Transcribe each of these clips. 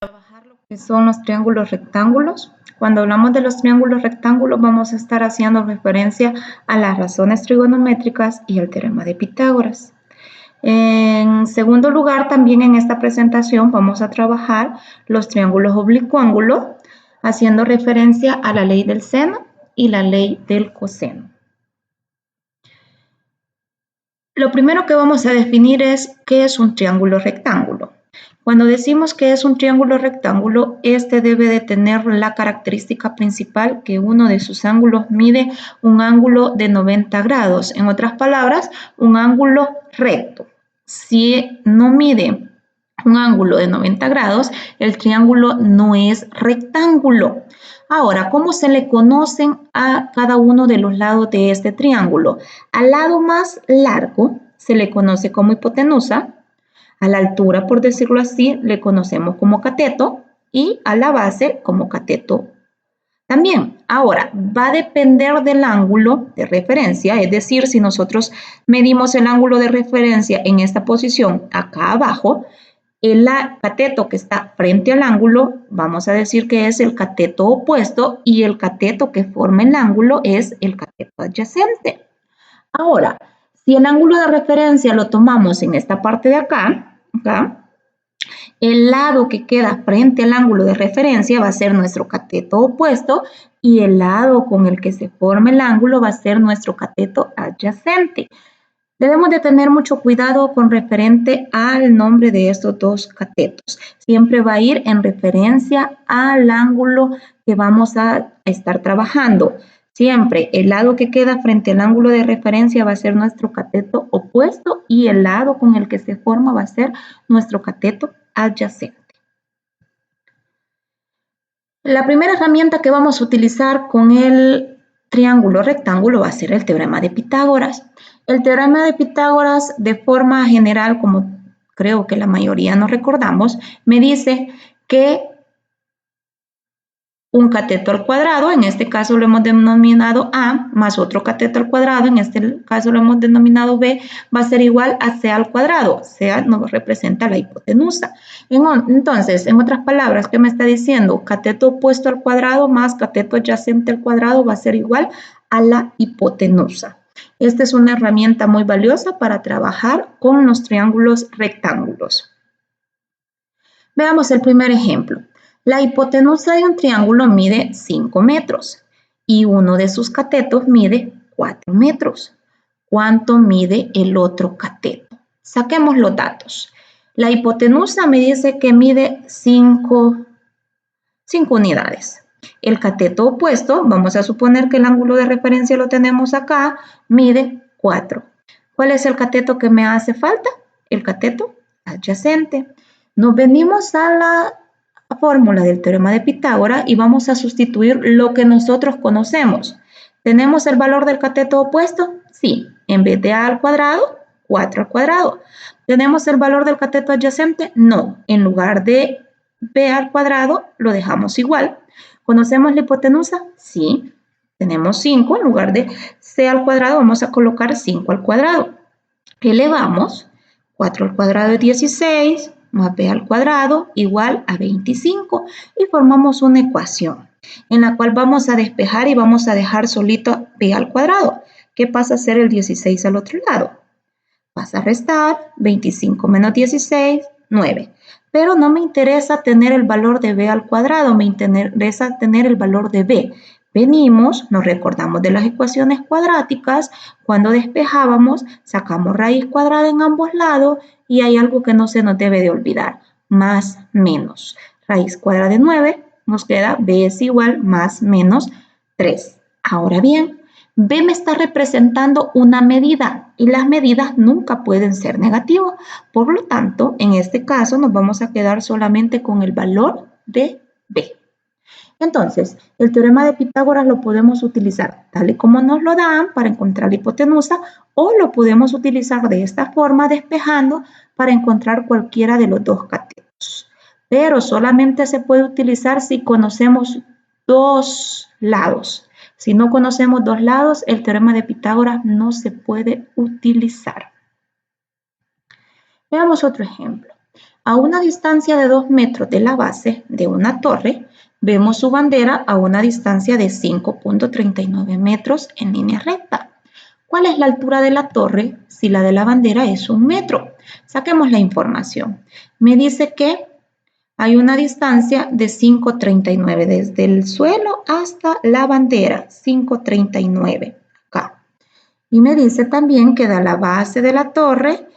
Trabajar lo que son los triángulos rectángulos. Cuando hablamos de los triángulos rectángulos vamos a estar haciendo referencia a las razones trigonométricas y el teorema de Pitágoras. En segundo lugar, también en esta presentación vamos a trabajar los triángulos oblicuángulos, haciendo referencia a la ley del seno y la ley del coseno. Lo primero que vamos a definir es qué es un triángulo rectángulo. Cuando decimos que es un triángulo rectángulo, este debe de tener la característica principal que uno de sus ángulos mide un ángulo de 90 grados. En otras palabras, un ángulo recto. Si no mide un ángulo de 90 grados, el triángulo no es rectángulo. Ahora, ¿cómo se le conocen a cada uno de los lados de este triángulo? Al lado más largo se le conoce como hipotenusa. A la altura, por decirlo así, le conocemos como cateto y a la base como cateto también. Ahora, va a depender del ángulo de referencia, es decir, si nosotros medimos el ángulo de referencia en esta posición acá abajo, el cateto que está frente al ángulo, vamos a decir que es el cateto opuesto y el cateto que forma el ángulo es el cateto adyacente. Ahora, si el ángulo de referencia lo tomamos en esta parte de acá, el lado que queda frente al ángulo de referencia va a ser nuestro cateto opuesto y el lado con el que se forma el ángulo va a ser nuestro cateto adyacente. Debemos de tener mucho cuidado con referente al nombre de estos dos catetos. Siempre va a ir en referencia al ángulo que vamos a estar trabajando. Siempre el lado que queda frente al ángulo de referencia va a ser nuestro cateto opuesto y el lado con el que se forma va a ser nuestro cateto adyacente. La primera herramienta que vamos a utilizar con el triángulo rectángulo va a ser el teorema de Pitágoras. El teorema de Pitágoras, de forma general, como creo que la mayoría nos recordamos, me dice que un cateto al cuadrado, en este caso lo hemos denominado A, más otro cateto al cuadrado, en este caso lo hemos denominado B, va a ser igual a C al cuadrado. C nos representa la hipotenusa. Entonces, en otras palabras, ¿qué me está diciendo? Cateto opuesto al cuadrado más cateto adyacente al cuadrado va a ser igual a la hipotenusa. Esta es una herramienta muy valiosa para trabajar con los triángulos rectángulos. Veamos el primer ejemplo. La hipotenusa de un triángulo mide 5 metros y uno de sus catetos mide 4 metros. ¿Cuánto mide el otro cateto? Saquemos los datos. La hipotenusa me dice que mide 5 unidades. El cateto opuesto, vamos a suponer que el ángulo de referencia lo tenemos acá, mide 4. ¿Cuál es el cateto que me hace falta? El cateto adyacente. Nos venimos a la fórmula del teorema de Pitágoras y vamos a sustituir lo que nosotros conocemos. ¿Tenemos el valor del cateto opuesto? Sí. En vez de A al cuadrado, 4 al cuadrado. ¿Tenemos el valor del cateto adyacente? No. En lugar de B al cuadrado, lo dejamos igual. ¿Conocemos la hipotenusa? Sí. Tenemos 5. En lugar de C al cuadrado, vamos a colocar 5 al cuadrado. Elevamos. 4 al cuadrado es 16, más b al cuadrado igual a 25 y formamos una ecuación en la cual vamos a despejar y vamos a dejar solito b al cuadrado. ¿Qué pasa a ser el 16 al otro lado? Vas a restar 25 menos 16, 9. Pero no me interesa tener el valor de b al cuadrado, me interesa tener el valor de b. Venimos, nos recordamos de las ecuaciones cuadráticas, cuando despejábamos, sacamos raíz cuadrada en ambos lados y hay algo que no se nos debe de olvidar, más menos. Raíz cuadrada de 9 nos queda b es igual más menos 3. Ahora bien, b me está representando una medida y las medidas nunca pueden ser negativas. Por lo tanto, en este caso nos vamos a quedar solamente con el valor de b. Entonces, el teorema de Pitágoras lo podemos utilizar tal y como nos lo dan para encontrar la hipotenusa o lo podemos utilizar de esta forma despejando para encontrar cualquiera de los dos catetos. Pero solamente se puede utilizar si conocemos dos lados. Si no conocemos dos lados, el teorema de Pitágoras no se puede utilizar. Veamos otro ejemplo. A una distancia de 2 metros de la base de una torre, vemos su bandera a una distancia de 5.39 metros en línea recta. ¿Cuál es la altura de la torre si la de la bandera es 1 metro? Saquemos la información. Me dice que hay una distancia de 5.39 desde el suelo hasta la bandera, 5.39 acá. Y me dice también que de la base de la torre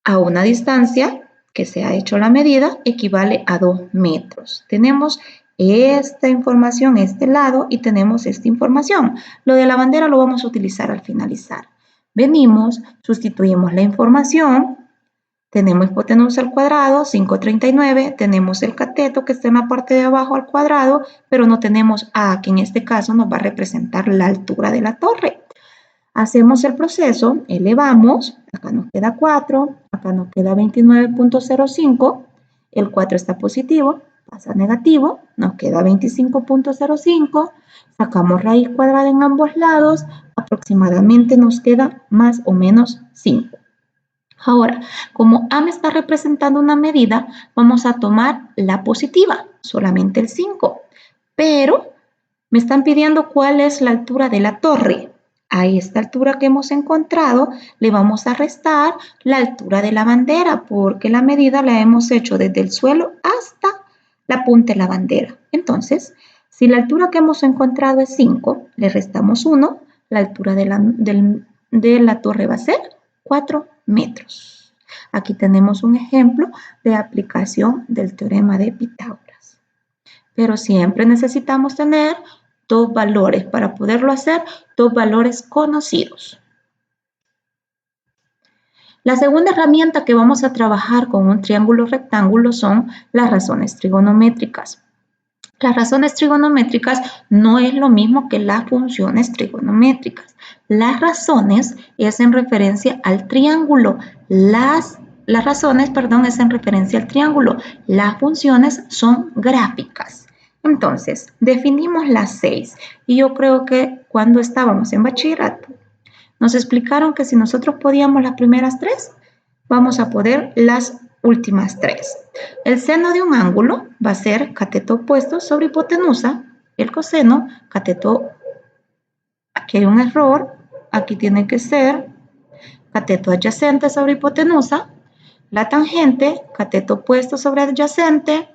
a una distancia que se ha hecho la medida equivale a 2 metros. Tenemos esta información, este lado, y tenemos esta información. Lo de la bandera lo vamos a utilizar al finalizar. Venimos, sustituimos la información. Tenemos hipotenusa al cuadrado, 539, tenemos el cateto que está en la parte de abajo al cuadrado, pero no tenemos A, que en este caso nos va a representar la altura de la torre. Hacemos el proceso, elevamos, acá nos queda 4, acá nos queda 29.05, el 4 está positivo, pasa a negativo, nos queda 25.05, sacamos raíz cuadrada en ambos lados, aproximadamente nos queda más o menos 5. Ahora, como A me está representando una medida, vamos a tomar la positiva, solamente el 5. Pero me están pidiendo cuál es la altura de la torre. A esta altura que hemos encontrado, le vamos a restar la altura de la bandera, porque la medida la hemos hecho desde el suelo hasta la punta de la bandera. Entonces, si la altura que hemos encontrado es 5, le restamos 1, la altura de la torre va a ser 4 metros. Aquí tenemos un ejemplo de aplicación del teorema de Pitágoras. Pero siempre necesitamos tener dos valores para poderlo hacer, dos valores conocidos. La segunda herramienta que vamos a trabajar con un triángulo rectángulo son las razones trigonométricas. Las razones trigonométricas no es lo mismo que las funciones trigonométricas. Las razones es en referencia al triángulo. Las razones, perdón, es en referencia al triángulo. Las funciones son gráficas. Entonces, definimos las 6. Y yo creo que cuando estábamos en bachillerato, nos explicaron que si nosotros podíamos las primeras 3, vamos a poder las últimas 3. El seno de un ángulo va a ser cateto opuesto sobre hipotenusa. El coseno, cateto, aquí hay un error, aquí tiene que ser cateto adyacente sobre hipotenusa. La tangente, cateto opuesto sobre adyacente.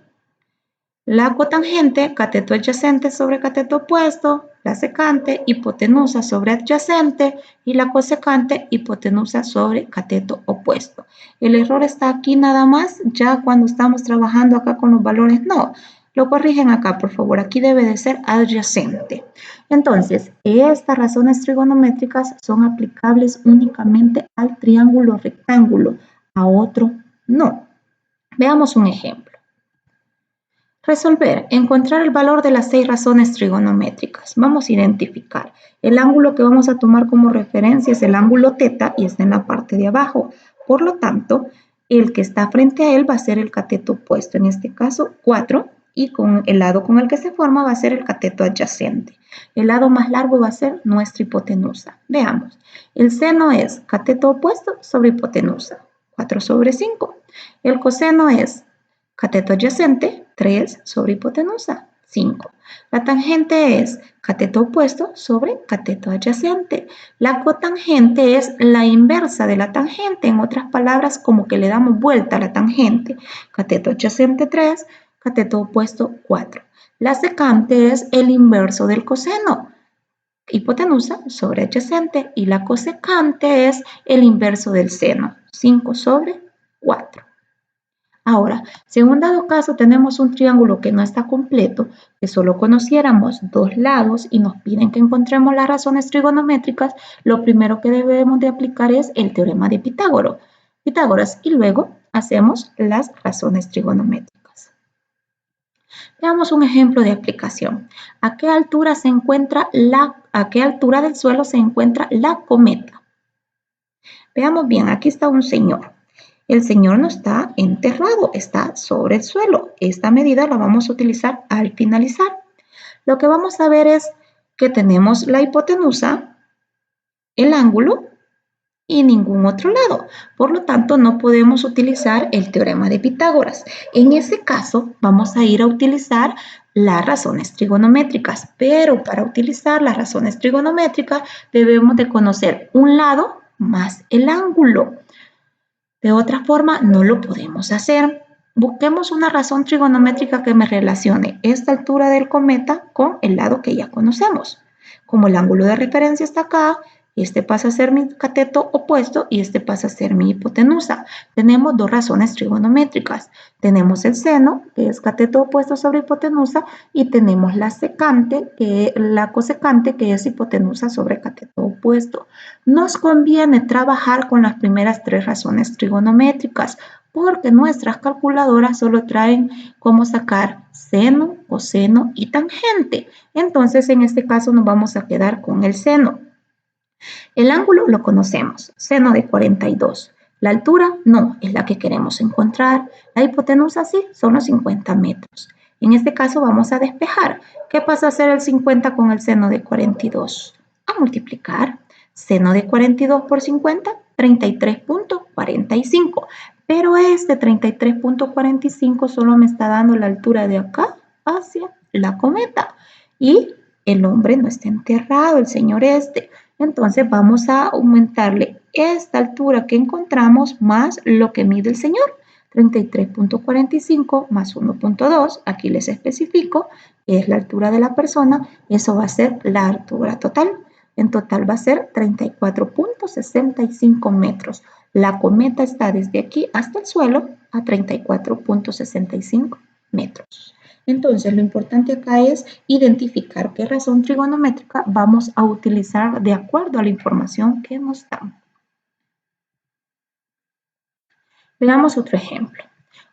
La cotangente, cateto adyacente sobre cateto opuesto. La secante, hipotenusa sobre adyacente, y la cosecante, hipotenusa sobre cateto opuesto. El error está aquí nada más, ya cuando estamos trabajando acá con los valores, no, lo corrigen acá, por favor, aquí debe de ser adyacente. Entonces, estas razones trigonométricas son aplicables únicamente al triángulo rectángulo, a otro no. Veamos un ejemplo. Resolver. Encontrar el valor de las 6 razones trigonométricas. Vamos a identificar. El ángulo que vamos a tomar como referencia es el ángulo θ y está en la parte de abajo. Por lo tanto, el que está frente a él va a ser el cateto opuesto. En este caso, 4. Y con el lado con el que se forma va a ser el cateto adyacente. El lado más largo va a ser nuestra hipotenusa. Veamos. El seno es cateto opuesto sobre hipotenusa. 4 sobre 5. El coseno es cateto adyacente, 3 sobre hipotenusa, 5. La tangente es cateto opuesto sobre cateto adyacente. La cotangente es la inversa de la tangente. En otras palabras, como que le damos vuelta a la tangente. Cateto adyacente, 3, cateto opuesto, 4. La secante es el inverso del coseno. Hipotenusa sobre adyacente. Y la cosecante es el inverso del seno, 5 sobre 4. Ahora, si en un dado caso tenemos un triángulo que no está completo, que solo conociéramos dos lados y nos piden que encontremos las razones trigonométricas, lo primero que debemos de aplicar es el teorema de Pitágoras y luego hacemos las razones trigonométricas. Veamos un ejemplo de aplicación. ¿A qué altura del suelo se encuentra la cometa? Veamos bien, aquí está un señor. El señor no está enterrado, está sobre el suelo. Esta medida la vamos a utilizar al finalizar. Lo que vamos a ver es que tenemos la hipotenusa, el ángulo y ningún otro lado. Por lo tanto, no podemos utilizar el teorema de Pitágoras. En ese caso, vamos a ir a utilizar las razones trigonométricas, pero para utilizar las razones trigonométricas debemos de conocer un lado más el ángulo. De otra forma, no lo podemos hacer. Busquemos una razón trigonométrica que me relacione esta altura del cometa con el lado que ya conocemos. Como el ángulo de referencia está acá, este pasa a ser mi cateto opuesto y este pasa a ser mi hipotenusa. Tenemos dos razones trigonométricas. Tenemos el seno, que es cateto opuesto sobre hipotenusa, y tenemos la cosecante, que es hipotenusa sobre cateto opuesto. Nos conviene trabajar con las primeras tres razones trigonométricas porque nuestras calculadoras solo traen cómo sacar seno, coseno y tangente. Entonces, en este caso nos vamos a quedar con el seno. El ángulo lo conocemos, seno de 42. La altura no, es la que queremos encontrar. La hipotenusa sí, son los 50 metros. En este caso vamos a despejar. ¿Qué pasa a hacer el 50 con el seno de 42? A multiplicar. Seno de 42 por 50, 33.45. Pero este 33.45 solo me está dando la altura de acá hacia la cometa. Y el hombre no está enterrado, el señor este. Entonces vamos a aumentarle esta altura que encontramos más lo que mide el señor. 33.45 más 1.2, aquí les especifico, es la altura de la persona, eso va a ser la altura total. En total va a ser 34.65 metros. La cometa está desde aquí hasta el suelo a 34.65 metros. Entonces, lo importante acá es identificar qué razón trigonométrica vamos a utilizar de acuerdo a la información que nos dan. Veamos otro ejemplo.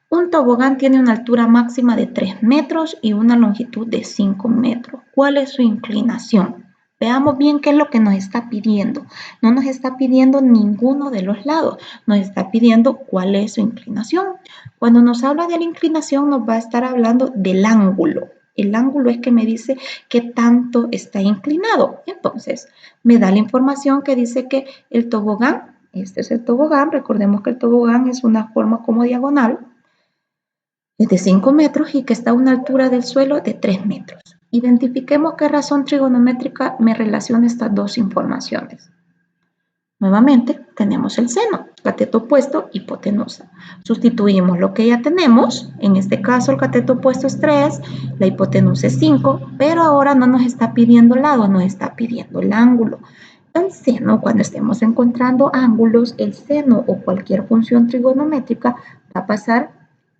Un tobogán tiene una altura máxima de 3 metros y una longitud de 5 metros. ¿Cuál es su inclinación? Veamos bien qué es lo que nos está pidiendo. No nos está pidiendo ninguno de los lados, nos está pidiendo cuál es su inclinación. Cuando nos habla de la inclinación nos va a estar hablando del ángulo. El ángulo es que me dice qué tanto está inclinado. Entonces, me da la información que dice que el tobogán, este es el tobogán, recordemos que el tobogán es una forma como diagonal, es de 5 metros y que está a una altura del suelo de 3 metros. Identifiquemos qué razón trigonométrica me relaciona estas dos informaciones. Nuevamente tenemos el seno, cateto opuesto, hipotenusa. Sustituimos lo que ya tenemos, en este caso el cateto opuesto es 3, la hipotenusa es 5, pero ahora no nos está pidiendo el lado, nos está pidiendo el ángulo. El seno, cuando estemos encontrando ángulos, el seno o cualquier función trigonométrica va a pasar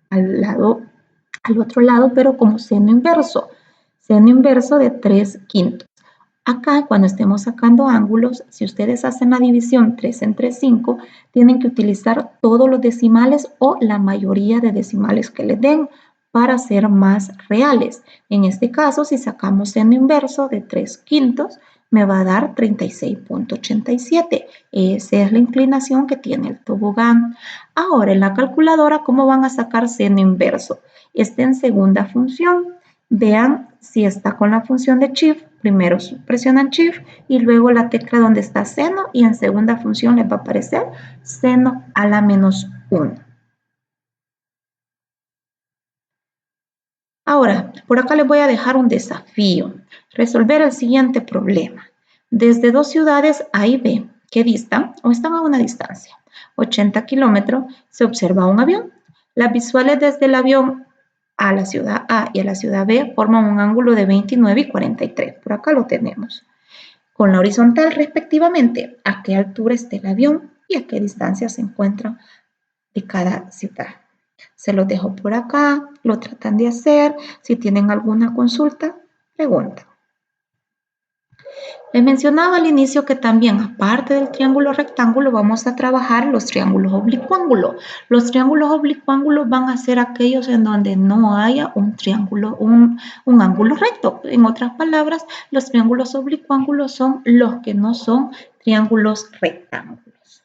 al otro lado, pero como seno inverso de 3/5. Acá, cuando estemos sacando ángulos, si ustedes hacen la división 3 entre 5, tienen que utilizar todos los decimales o la mayoría de decimales que les den para ser más reales. En este caso, si sacamos seno inverso de 3/5, me va a dar 36.87. Esa es la inclinación que tiene el tobogán. Ahora, en la calculadora, ¿cómo van a sacar seno inverso? Está en segunda función. Vean si está con la función de Shift. Primero presionan Shift y luego la tecla donde está seno y en segunda función les va a aparecer seno a la menos 1. Ahora, por acá les voy a dejar un desafío. Resolver el siguiente problema. Desde dos ciudades A y B que distan o están a una distancia 80 kilómetros, se observa un avión. Las visuales desde el avión a la ciudad A y a la ciudad B forman un ángulo de 29 y 43. Por acá lo tenemos. Con la horizontal respectivamente, a qué altura está el avión y a qué distancia se encuentran de cada ciudad. Se los dejo por acá, lo tratan de hacer. Si tienen alguna consulta, preguntan. Les mencionaba al inicio que también, aparte del triángulo rectángulo, vamos a trabajar los triángulos oblicuángulos. Los triángulos oblicuángulos van a ser aquellos en donde no haya un triángulo, un ángulo recto. En otras palabras, los triángulos oblicuángulos son los que no son triángulos rectángulos.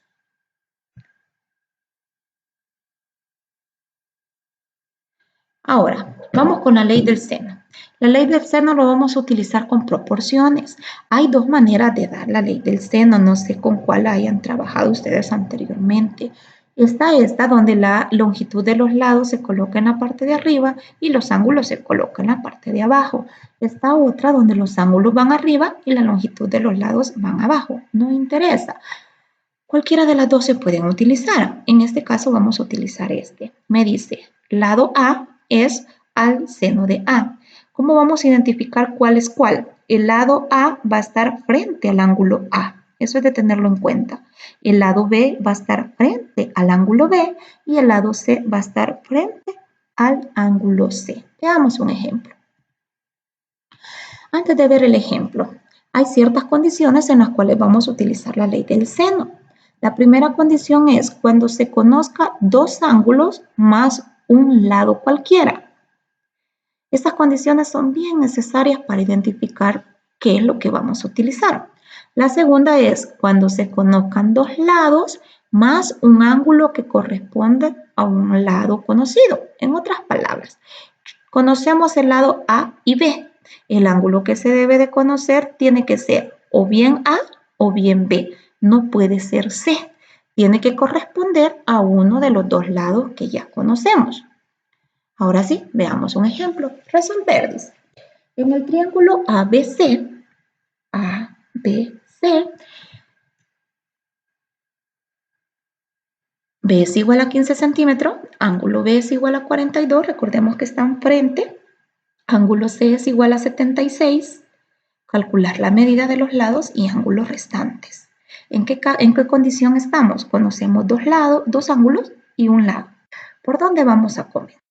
Ahora, Vamos con la ley del seno. La ley del seno lo vamos a utilizar con proporciones. Hay dos maneras de dar la ley del seno. No sé con cuál hayan trabajado ustedes anteriormente. Está esta donde la longitud de los lados se coloca en la parte de arriba y los ángulos se colocan en la parte de abajo. Esta otra donde los ángulos van arriba y la longitud de los lados van abajo. No interesa. Cualquiera de las dos se pueden utilizar. En este caso vamos a utilizar este. Me dice, lado A es al seno de A. ¿Cómo vamos a identificar cuál es cuál? El lado A va a estar frente al ángulo A. Eso es de tenerlo en cuenta. El lado B va a estar frente al ángulo B y el lado C va a estar frente al ángulo C. Veamos un ejemplo. Antes de ver el ejemplo, hay ciertas condiciones en las cuales vamos a utilizar la ley del seno. La primera condición es cuando se conozca dos ángulos más un lado cualquiera. Estas condiciones son bien necesarias para identificar qué es lo que vamos a utilizar. La segunda es cuando se conozcan dos lados más un ángulo que corresponde a un lado conocido. En otras palabras, conocemos el lado A y B. El ángulo que se debe de conocer tiene que ser o bien A o bien B. No puede ser C. Tiene que corresponder a uno de los dos lados que ya conocemos. Ahora sí, veamos un ejemplo. Resolver, dice. En el triángulo ABC, B es igual a 15 centímetros, ángulo B es igual a 42, recordemos que están frente, ángulo C es igual a 76, calcular la medida de los lados y ángulos restantes. ¿En qué condición estamos? Conocemos dos ángulos y un lado. ¿Por dónde vamos a comenzar?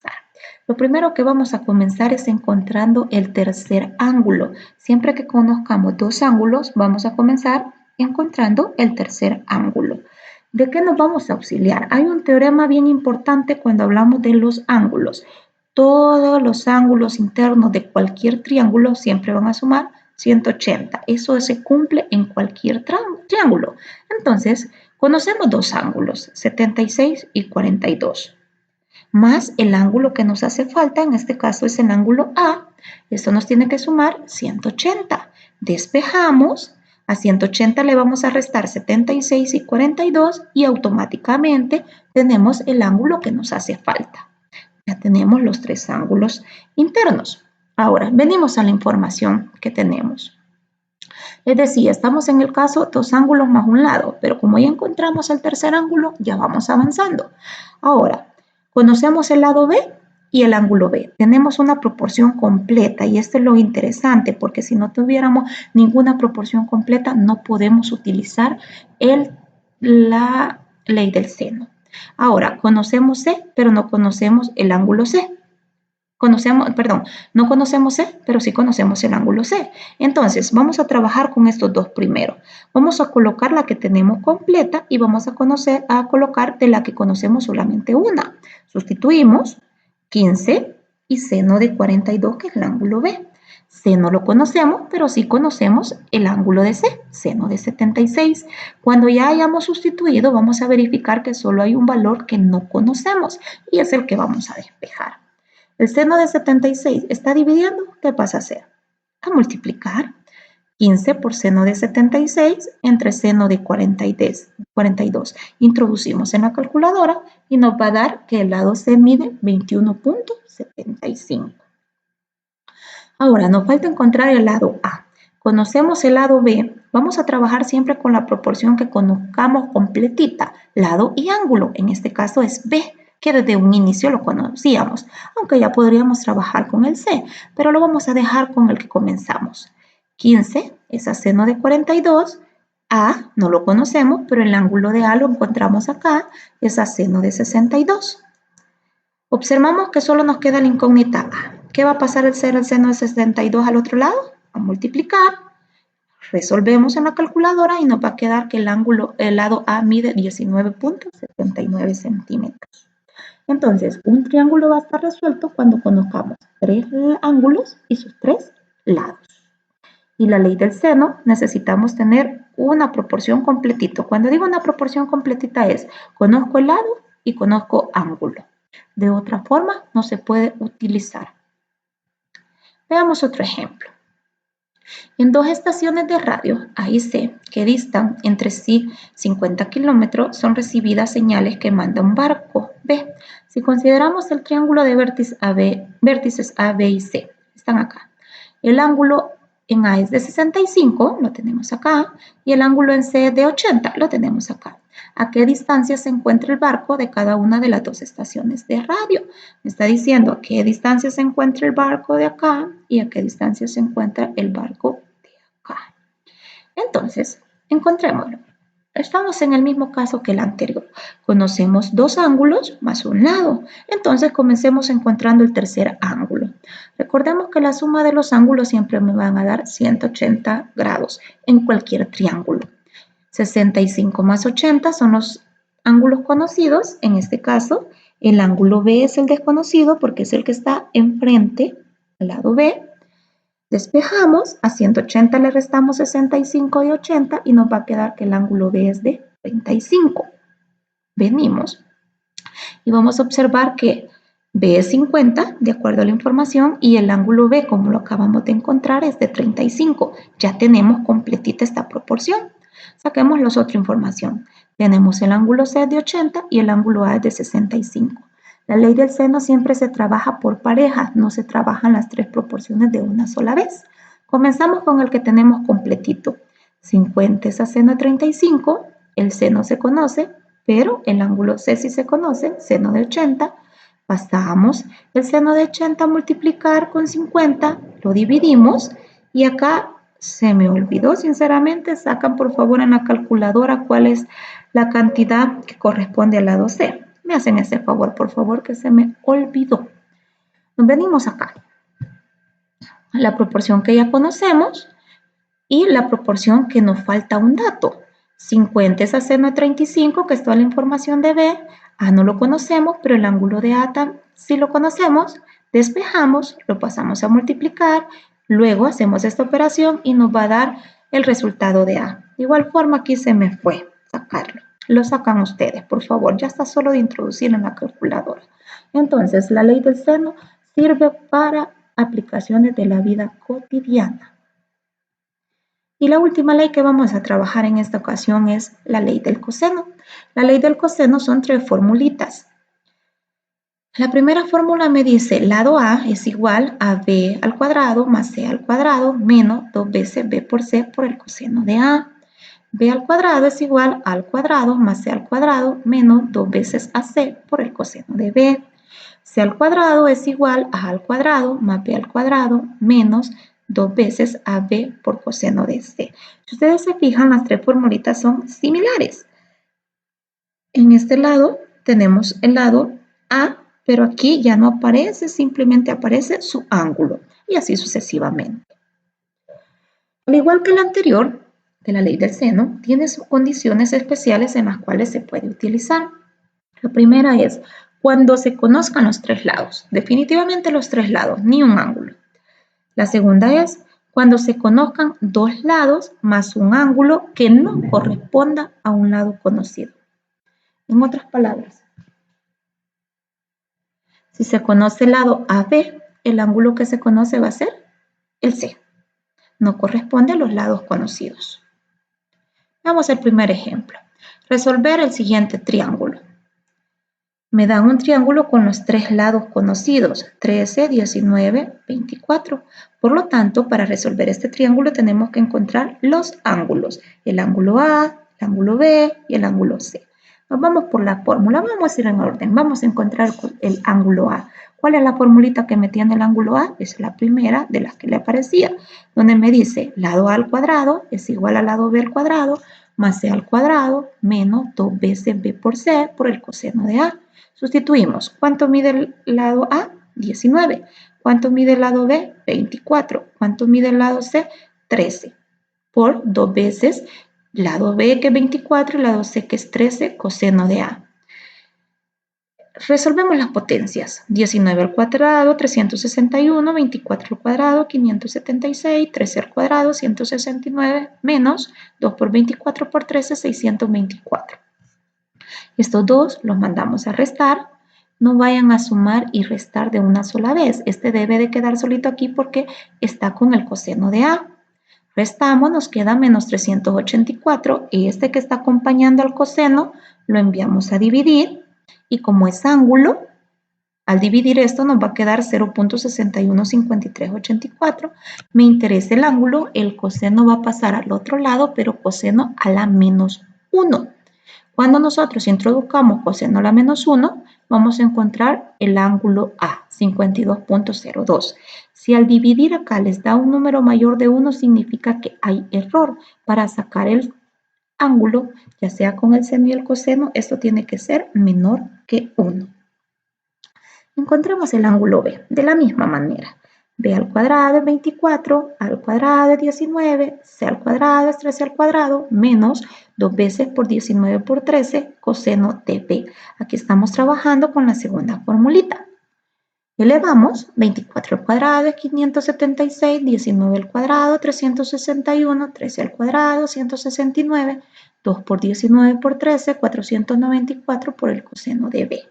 Lo primero que vamos a comenzar es encontrando el tercer ángulo. Siempre que conozcamos dos ángulos, vamos a comenzar encontrando el tercer ángulo. ¿De qué nos vamos a auxiliar? Hay un teorema bien importante cuando hablamos de los ángulos. Todos los ángulos internos de cualquier triángulo siempre van a sumar 180. Eso se cumple en cualquier triángulo. Entonces, conocemos dos ángulos, 76 y 42. Más el ángulo que nos hace falta, en este caso es el ángulo A. Esto nos tiene que sumar 180. Despejamos. A 180 le vamos a restar 76 y 42 y automáticamente tenemos el ángulo que nos hace falta. Ya tenemos los tres ángulos internos. Ahora, venimos a la información que tenemos. Les decía, estamos en el caso dos ángulos más un lado, pero como ya encontramos el tercer ángulo, ya vamos avanzando. Ahora, conocemos el lado B y el ángulo B. Tenemos una proporción completa y esto es lo interesante porque si no tuviéramos ninguna proporción completa no podemos utilizar la ley del seno. Ahora, conocemos C, pero no conocemos el ángulo C. No conocemos C, pero sí conocemos el ángulo C. Entonces, vamos a trabajar con estos dos primero. Vamos a colocar la que tenemos completa y vamos a colocar de la que conocemos solamente una. Sustituimos 15 y seno de 42, que es el ángulo B. C no lo conocemos, pero sí conocemos el ángulo de C, seno de 76. Cuando ya hayamos sustituido, vamos a verificar que solo hay un valor que no conocemos y es el que vamos a despejar. El seno de 76 está dividiendo, ¿qué pasa a hacer? A multiplicar 15 por seno de 76 entre seno de 42. Introducimos en la calculadora y nos va a dar que el lado C mide 21.75. Ahora, nos falta encontrar el lado A. Conocemos el lado B. Vamos a trabajar siempre con la proporción que conozcamos completita, lado y ángulo. En este caso es B, que desde un inicio lo conocíamos, aunque ya podríamos trabajar con el C, pero lo vamos a dejar con el que comenzamos. 15 es a seno de 42, A no lo conocemos, pero el ángulo de A lo encontramos acá, es a seno de 62. Observamos que solo nos queda la incógnita A. ¿Qué va a pasar al ser el seno de 62 al otro lado? A multiplicar. Resolvemos en la calculadora y nos va a quedar que el lado A mide 19.79 centímetros. Entonces, un triángulo va a estar resuelto cuando conozcamos tres ángulos y sus tres lados. Y la ley del seno, necesitamos tener una proporción completita. Cuando digo una proporción completita es, conozco el lado y conozco ángulo. De otra forma, no se puede utilizar. Veamos otro ejemplo. En dos estaciones de radio A y C que distan entre sí 50 kilómetros son recibidas señales que manda un barco B. Si consideramos el triángulo de vértices A, B y C, están acá. El ángulo en A es de 65, lo tenemos acá, y el ángulo en C es de 80, lo tenemos acá. ¿A qué distancia se encuentra el barco de cada una de las dos estaciones de radio? Me está diciendo a qué distancia se encuentra el barco de acá y a qué distancia se encuentra el barco de acá. Entonces, encontrémoslo. Estamos en el mismo caso que el anterior. Conocemos dos ángulos más un lado. Entonces, comencemos encontrando el tercer ángulo. Recordemos que la suma de los ángulos siempre me van a dar 180 grados en cualquier triángulo. 65 más 80 son los ángulos conocidos. En este caso, el ángulo B es el desconocido porque es el que está enfrente al lado B. Despejamos, a 180 le restamos 65 de 80 y nos va a quedar que el ángulo B es de 35. Venimos y vamos a observar que B es 50, de acuerdo a la información, y el ángulo B, como lo acabamos de encontrar, es de 35. Ya tenemos completita esta proporción. Saquemos la otra información. Tenemos el ángulo C de 80 y el ángulo A es de 65. La ley del seno siempre se trabaja por parejas, no se trabajan las tres proporciones de una sola vez. Comenzamos con el que tenemos completito. 50 es a seno de 35, el seno se conoce, pero el ángulo C sí se conoce, seno de 80. Pasamos el seno de 80 a multiplicar con 50, lo dividimos y acá se me olvidó, sinceramente, sacan por favor en la calculadora cuál es la cantidad que corresponde al lado C. Me hacen ese favor, por favor, que se me olvidó. Nos venimos acá. La proporción que ya conocemos y la proporción que nos falta un dato. 50 es a seno de 35, que es toda la información de B. A no lo conocemos, pero el ángulo de A sí lo conocemos. Despejamos, lo pasamos a multiplicar. Luego hacemos esta operación y nos va a dar el resultado de A. De igual forma, aquí se me fue sacarlo. Lo sacan ustedes, por favor. Ya está solo de introducir en la calculadora. Entonces, la ley del seno sirve para aplicaciones de la vida cotidiana. Y la última ley que vamos a trabajar en esta ocasión es la ley del coseno. La ley del coseno son tres formulitas. La primera fórmula me dice lado A es igual a B al cuadrado más C al cuadrado menos 2 veces B por C por el coseno de A. B al cuadrado es igual a al cuadrado más C al cuadrado menos 2 veces AC por el coseno de B. C al cuadrado es igual a al cuadrado más B al cuadrado menos 2 veces AB por coseno de C. Si ustedes se fijan, las tres formulitas son similares. En este lado tenemos el lado A, pero aquí ya no aparece, simplemente aparece su ángulo y así sucesivamente. Al igual que el anterior, de la ley del seno, tiene sus condiciones especiales en las cuales se puede utilizar. La primera es cuando se conozcan los tres lados, definitivamente los tres lados, ni un ángulo. La segunda es cuando se conozcan dos lados más un ángulo que no corresponda a un lado conocido. En otras palabras, si se conoce el lado AB, el ángulo que se conoce va a ser el C. No corresponde a los lados conocidos. Vamos al primer ejemplo. Resolver el siguiente triángulo. Me dan un triángulo con los tres lados conocidos, 13, 19, 24. Por lo tanto, para resolver este triángulo tenemos que encontrar los ángulos. El ángulo A, el ángulo B y el ángulo C. Nos vamos por la fórmula, vamos a ir en orden. Vamos a encontrar el ángulo A. ¿Cuál es la formulita que me tiene el ángulo A? Es la primera de las que le aparecía, donde me dice lado A al cuadrado es igual al lado B al cuadrado más C al cuadrado menos 2 veces B por C por el coseno de A. Sustituimos. ¿Cuánto mide el lado A? 19. ¿Cuánto mide el lado B? 24. ¿Cuánto mide el lado C? 13. Por 2 veces lado B, que es 24, y lado C, que es 13, coseno de A. Resolvemos las potencias. 19 al cuadrado, 361, 24 al cuadrado, 576, 13 al cuadrado, 169, menos 2 por 24 por 13, 624. Estos dos los mandamos a restar no vayan a sumar y restar de una sola vez. Este debe de quedar solito aquí porque está con el coseno de A. Restamos, nos queda menos 384 y este que está acompañando al coseno lo enviamos a dividir y como es ángulo, al dividir esto nos va a quedar 0.615384. Me interesa el ángulo, el coseno va a pasar al otro lado, pero coseno a la menos 1. Cuando nosotros introduzcamos coseno a la menos 1, vamos a encontrar el ángulo A, 52.02. Si al dividir acá les da un número mayor de 1, significa que hay error. Para sacar el ángulo, ya sea con el seno y el coseno, esto tiene que ser menor que 1. Encontremos el ángulo B de la misma manera. B al cuadrado es 24, A al cuadrado es 19, C al cuadrado es 13 al cuadrado, menos 2 veces por 19 por 13, coseno de B. Aquí estamos trabajando con la segunda formulita. Elevamos, 24 al cuadrado es 576, 19 al cuadrado 361, 13 al cuadrado 169, 2 por 19 por 13, 494 por el coseno de B.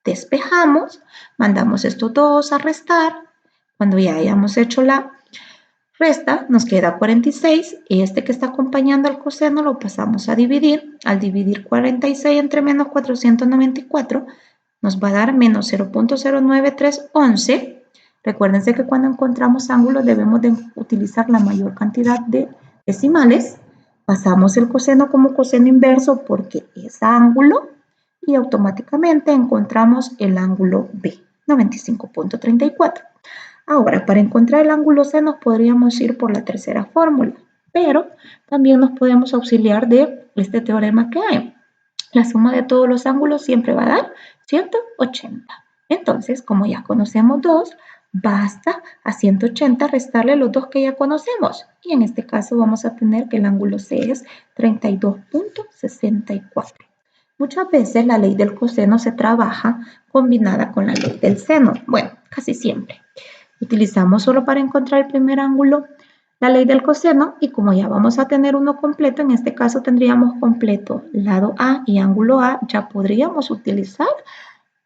Despejamos, mandamos estos dos a restar. Cuando ya hayamos hecho la resta, nos queda 46 y este que está acompañando al coseno lo pasamos a dividir. Al dividir 46 entre menos 494, nos va a dar menos 0.09311. Recuérdense que cuando encontramos ángulos debemos de utilizar la mayor cantidad de decimales. Pasamos el coseno como coseno inverso porque es ángulo y automáticamente encontramos el ángulo B, 95.34. Ahora, para encontrar el ángulo C nos podríamos ir por la tercera fórmula, pero también nos podemos auxiliar de este teorema que hay. La suma de todos los ángulos siempre va a dar 180. Entonces, como ya conocemos 2, basta a 180 restarle los 2 que ya conocemos. Y en este caso vamos a tener que el ángulo C es 32.64. Muchas veces la ley del coseno se trabaja combinada con la ley del seno. Bueno, casi siempre. Utilizamos solo para encontrar el primer ángulo la ley del coseno y como ya vamos a tener uno completo, en este caso tendríamos completo lado A y ángulo A, ya podríamos utilizar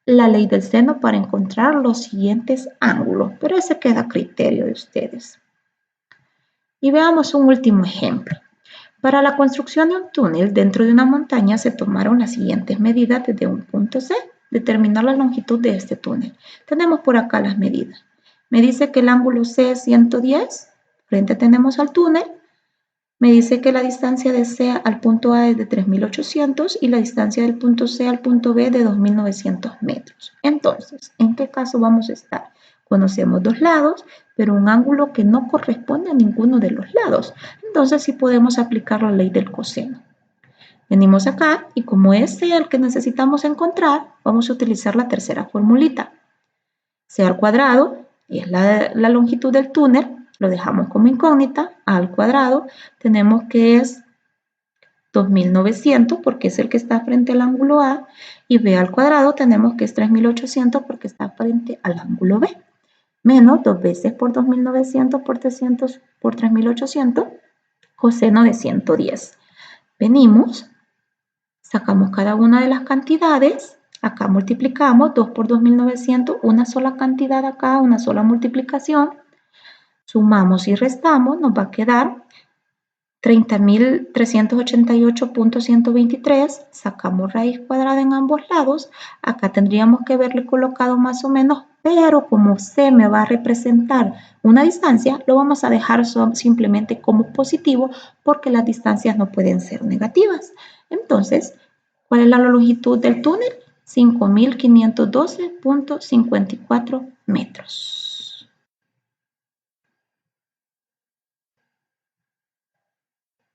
la ley del seno para encontrar los siguientes ángulos, pero ese queda a criterio de ustedes. Y veamos un último ejemplo. Para la construcción de un túnel dentro de una montaña se tomaron las siguientes medidas desde un punto C. Determinar la longitud de este túnel. Tenemos por acá las medidas. Me dice que el ángulo C es 110. Frente tenemos al túnel. Me dice que la distancia de C al punto A es de 3.800 y la distancia del punto C al punto B de 2.900 metros. Entonces, ¿en qué caso vamos a estar? Conocemos dos lados, pero un ángulo que no corresponde a ninguno de los lados. Entonces sí podemos aplicar la ley del coseno. Venimos acá y como es C el que necesitamos encontrar, vamos a utilizar la tercera formulita. C al cuadrado es la longitud del túnel, lo dejamos como incógnita. A al cuadrado tenemos que es 2.900 porque es el que está frente al ángulo A y B al cuadrado tenemos que es 3.800 porque está frente al ángulo B. Menos 2 veces por 2.900 por 300 por 3.800, coseno de 110. Venimos, sacamos cada una de las cantidades, acá multiplicamos 2 por 2.900, una sola cantidad acá, una sola multiplicación, sumamos y restamos, nos va a quedar 30.388.123, sacamos raíz cuadrada en ambos lados, acá tendríamos que haberle colocado más o menos, pero como C me va a representar una distancia, lo vamos a dejar simplemente como positivo porque las distancias no pueden ser negativas. Entonces, ¿cuál es la longitud del túnel? 5.512.54 metros.